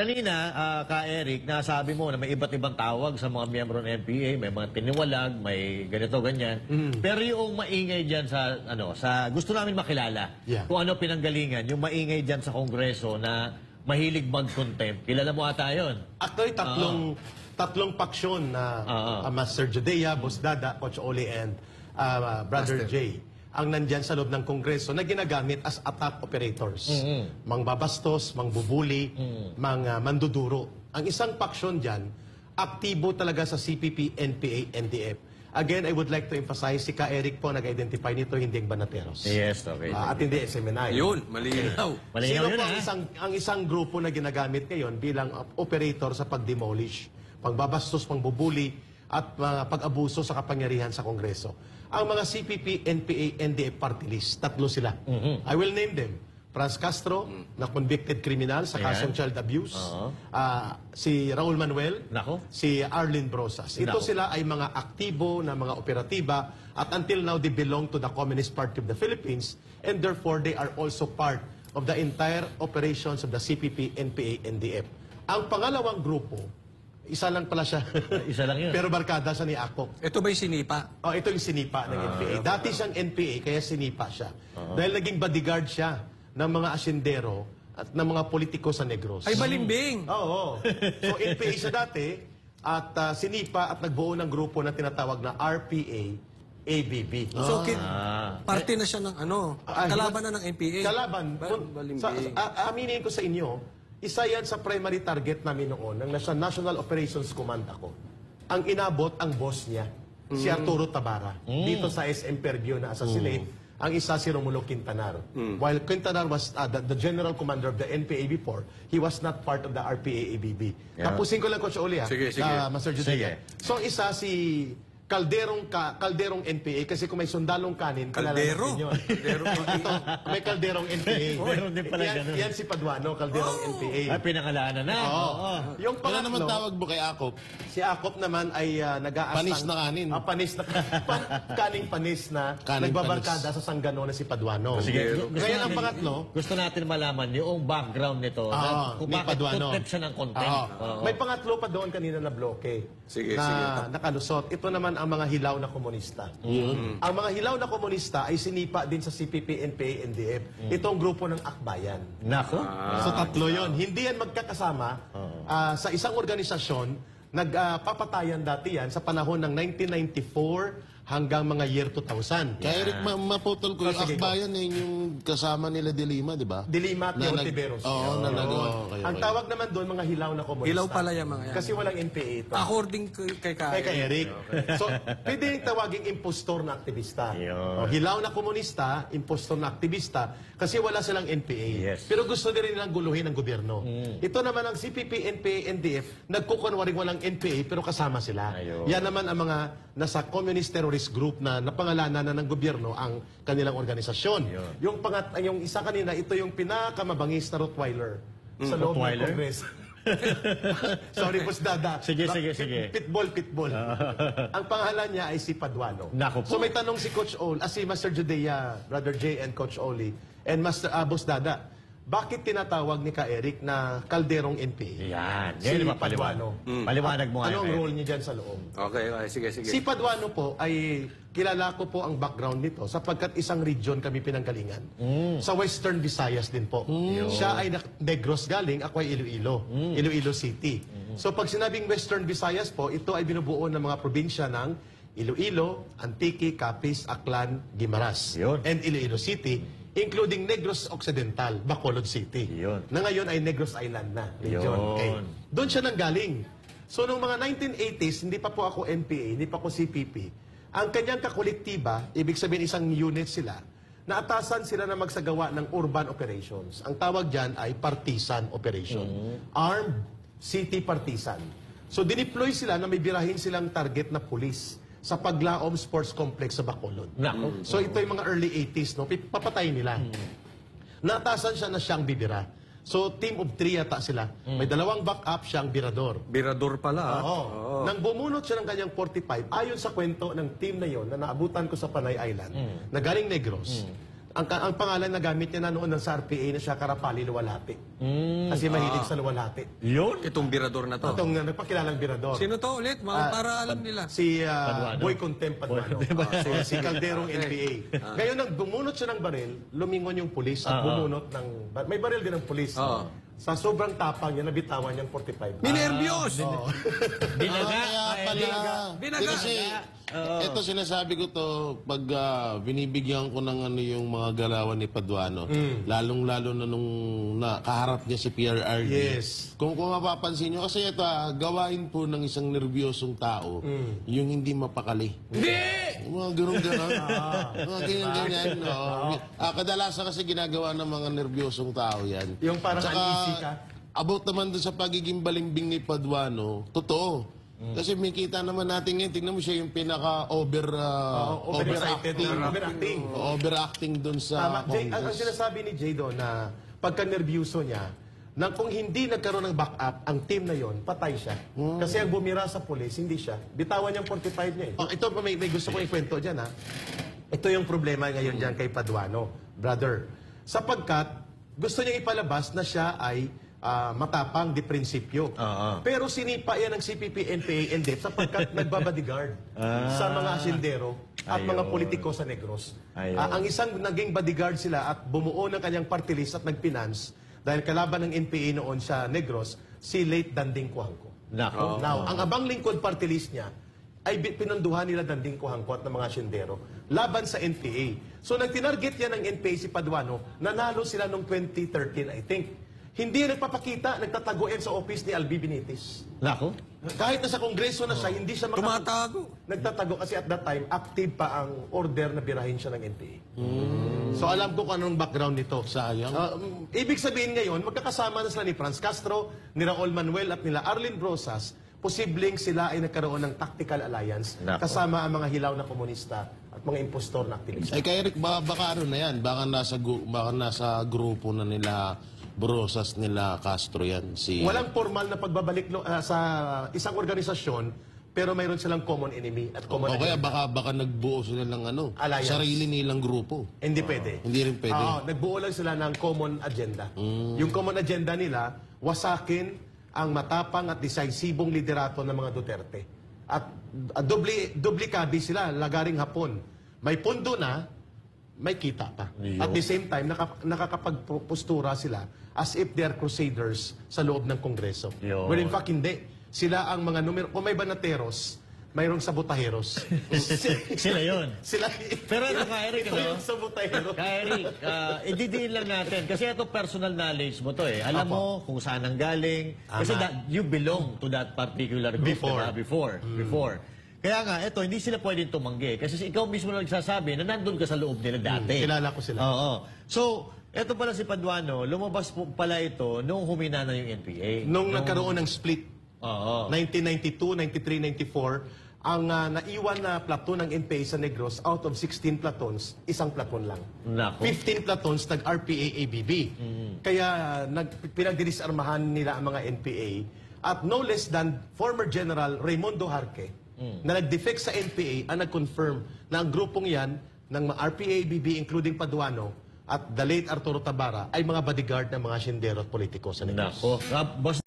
Kanina, Ka-Eric, nasabi mo na may iba't ibang tawag sa mga miyembro ng NPA, may mga tiniwalag, may ganito, ganyan. Pero yung maingay dyan sa gusto namin makilala, kung ano pinanggalingan, yung maingay dyan sa Kongreso na mahilig mag-contempt. Kilala mo ata yun? Actually, tatlong paksyon na Master Judea, Boss Dada, Coach Oli, and Brother Jay ang nandyan sa loob ng Kongreso na ginagamit as attack operators. Mangbabastos, mangbubuli, manduduro. Ang isang paksyon dyan, aktibo talaga sa CPP, NPA, NDF. Again, I would like to emphasize, si Ka-Eric po nag-identify nito, hindi ang Banateros. Yes, okay. At hindi SMNI. Yun, malinaw. Malinaw Sino yun, po ang isang grupo na ginagamit ngayon bilang operator sa pag-demolish, pagbabastos, pangbubuli, at pag-abuso sa kapangyarihan sa Kongreso? Ang mga CPP, NPA, NDF party list, tatlo sila. I will name them. Franz Castro, na convicted criminal sa kasong child abuse. Si Raul Manuel. Si Arlene Brosas. Ito sila ay mga aktibo na mga operatiba at until now they belong to the Communist Party of the Philippines and therefore they are also part of the entire operations of the CPP, NPA, NDF. Ang pangalawang grupo, isa lang pala siya. Isa lang yun. Pero barkada siya ni Akop. Ito ba yung sinipa? Oh, ito yung sinipa ng NPA. Dati siyang NPA, kaya sinipa siya. Dahil naging bodyguard siya ng mga asyendero at ng mga politiko sa Negros. Ay, balimbing! Oo. So, NPA siya dati at sinipa at nagbuo ng grupo na tinatawag na RPA, ABB. So, parte na siya ng kalaban na ng NPA. Kalaban. Aminin ko sa inyo, isa yan sa primary target namin noon, ng National Operations Command ako. Ang inabot ang boss niya, si Arturo Tabara, dito sa SM Fairview na assassinate. Ang isa si Romulo Quintanar. While Quintanar was the general commander of the NPA before, he was not part of the RPA-ABB. Tapusin ko lang, Coach Oli, sige. Master Judea. So, isa si Kalderong NPA, kasi kung may sundalong kanin, Kaldero? Ito, may Kalderong NPA. Meron din pala ganun. Yan si Paduano, Kalderong NPA. Ay, pinangalanan na. Yung pangatlo, naman tawag mo kay Akop? Si Akop naman ay nag-aasang... Panis na kanin. Panis na kaning panis na nagbabarkada sa Sanggano na si Paduano. Sige. Ngayon ang pangatlo... Gusto natin malaman yung background nito. Kung bakit contempt siya ng contempt. May pangatlo pa doon kanina na bloke. Sige. Nakalusot. Ito naman ang mga hilaw na komunista. Ang mga hilaw na komunista ay sinipa din sa CPP, NPA, NDF. Itong grupo ng Akbayan. Nako. So tatlo yon. Hindi yan magkakasama sa isang organisasyon. Nagpapatayan dati yan sa panahon ng 1994 hanggang mga year 2000. Kaya Eric, maputol ko, yung Akbayan eh, yung kasama nila Dilima, di ba? Dilima at Leon Tiberos. Oo, Ang tawag naman doon, mga hilaw na komunista. Hilaw pala yung mga yan. Kasi walang NPA ito. According kay Eric. So, pwede yung tawaging impostor na aktivista. Hilaw na komunista, impostor na aktivista, kasi wala silang NPA. Pero gusto din nilang guluhin ng gobyerno. Ito naman ang CPP, NPA, NDF, nagkukunwaring walang NPA, pero kasama sila. Yan naman ang mga nasa communist terrorist group na napangalanan na ng gobyerno ang kanilang organisasyon. Yung isa kanina, ito yung pinakamabangis na Rottweiler sa loob ng Congress. Sorry, Boss Dada. Sige. Pitbull. Ang pangalan niya ay si Paduano. So may tanong si Coach Oli, si Master Judea, Brother Jay and Coach Oli, and Master Boss Dada, bakit tinatawag ni Ka-Eric na Kalderong NPA? Yan. Si Paduano. Paliwanag mo nga. Anong role niya dyan sa loob? Okay, sige. Si Paduano po ay, kilala ko po ang background nito sapagkat isang region kami pinanggalingan. Sa Western Visayas din po. Siya ay Negros galing, ako ay Iloilo. Iloilo City. So pag sinabing Western Visayas po, ito ay binubuo ng mga probinsya ng Iloilo, Antique, Capiz, Aklan, Guimaras. And Iloilo City, including Negros Occidental, Bacolod City. Na ngayon ay Negros Island na. Doon siya nanggaling. So, noong mga 1980s, hindi pa po ako NPA, hindi pa ako CPP. Ang kanyang kakolektiba, ibig sabihin isang unit sila, naatasan sila na magsagawa ng urban operations. Ang tawag dyan ay partisan operation. Armed City Partisan. So, dineploy sila na may birahin silang target na pulis sa Paglaom Sports Complex sa Bacolod. So ito yung mga early 80s, no? Papatay nila. Natasan siya na siyang bibira. So team of 3 yata sila. May dalawang backup, siyang birador. Birador pala. Nang bumunot siya ng kanyang 45, ayon sa kwento ng team na yon na naabutan ko sa Panay Island, na galing Negros, Ang pangalan na gamit niya na noon ng sa RPA na siya Karapali Luwalhati. Kasi mahilig sa luwalhati. Yun? Itong birador na to. Itong nagpakilalang birador. Sino to ulit? Para alam nila. Si Paduano. Boy Contempt Paduano. Si Calderong NPA. Ngayon, nang bumunot siya ng baril, lumingon yung pulis at bumunot ng... May baril din ng pulis. Sa sobrang tapang niya, nabitawan niyang 45. Minervyos! Binaga. Kaya pala. Binaga. Kasi, ito sinasabi ko to, pag binibigyan ko ng ano yung mga galawan ni Paduano, lalong-lalo na nung kaharap niya si PRRD. Yes. Kung mapapansin nyo, kasi ito, gawain po ng isang nervyosong tao, yung hindi mapakali. Hindi! Yung mga ganun-ganon. Mga ganyan-ganyan. Kadalasan kasi ginagawa ng mga nervyosong tao yan. Yung parang uneasy ka. About naman doon sa pagiging balimbing ni Paduano, totoo. Kasi may kita naman natin ngayon, tingnan mo siya yung Overacting. overacting doon sa Tama. Jay, ang Congress. sinasabi ni Jay doon na pagka-nervyuso niya, na kung hindi nagkaroon ng backup, ang team na yon patay siya. Kasi ang bumira sa pulis, hindi siya. Bitawan niyang 45 niya eh. Ito, may gusto kong ikwento dyan ha. Ito yung problema ngayon dyan kay Paduano, brother. Sapagkat gusto niyang ipalabas na siya ay matapang di prinsipyo. Pero sinipa yan ng CPP, NPA, and DEP sapagkat nagbabodyguard sa mga asindero at mga politiko sa Negros. Ang isang naging bodyguard sila at bumuo ng kanyang party list at nagpinance dahil kalaban ng NPA noon sa Negros, si late Danding Cuangco. Nako. Now, ang abang lingkod party list niya ay pinanduhan nila Danding Cuangco at ng mga asindero laban sa NPA. So, nang tinarget yan ng NPA si Paduano, nanalo sila noong 2013, I think. Hindi nagpapakita, nagtatago yan sa office ni Albi Benitez. Nako. Kahit nasa kongreso na siya, hindi siya Tumatago. nagtatago kasi at that time, active pa ang order na birahin siya ng NPA. So alam ko kung anong background nito. Sayang. Ibig sabihin ngayon, magkakasama na sila ni Franz Castro, ni Raul Manuel at nila Arlene Brosas, posibleng sila ay nagkaroon ng tactical alliance Nako. kasama ang mga hilaw na komunista at mga impostor na aktivista. Ay, kay Eric, baka ano na yan, baka nasa grupo na nila Brosas, nila Castro yan. Walang formal na pagbabalik sa isang organisasyon, pero mayroon silang common enemy at common O kaya agenda. baka nagbuo sila ng Alliance. sarili nilang grupo. Hindi pwede. Hindi rin pwede. Nagbuo lang sila ng common agenda. Yung common agenda nila, wasakin ang matapang at decisibong liderato ng mga Duterte. At dubli-kabi sila, lagaring hapon. May pundo na, may kita pa. Yo. At the same time, nakakapagpostura sila as if they are crusaders sa loob ng Kongreso. Yo. Well, in fact, hindi. Sila ang mga numero, kung may banateros, mayroong sabotaheros. Sila yun. Sila, Pero ano ka, Eric, ito ano? yung sabotaheros. Kaya Eric, ididiin lang natin. Kasi ito personal knowledge mo to eh. Alam mo kung saan ang galing. Kasi you belong to that particular group. Before. Diba? Before. Kaya nga, ito, hindi sila pwedeng tumanggi. Kasi ikaw mismo na nagsasabi na nandun ka sa loob nila dati. Kilala ko sila. Oo. So, ito pala si Paduano, lumabas po pala ito nung humina na yung NPA. Nung nagkaroon ng split, Oo. 1992, 93, 94, ang naiwan na platoon ng NPA sa Negros, out of 16 platoons, isang platoon lang. Nako. 15 platoons nag-RPA-ABB. Kaya pinagdidisarmahan nila ang mga NPA. At no less than former General Raimundo Jarque, na nag-defect sa NPA, ang nag-confirm na ang grupong yan ng mga RPA-ABB, including Paduano, at the late Arturo Tabara, ay mga bodyguard ng mga sindero at politiko sa Negros. Nako. Boss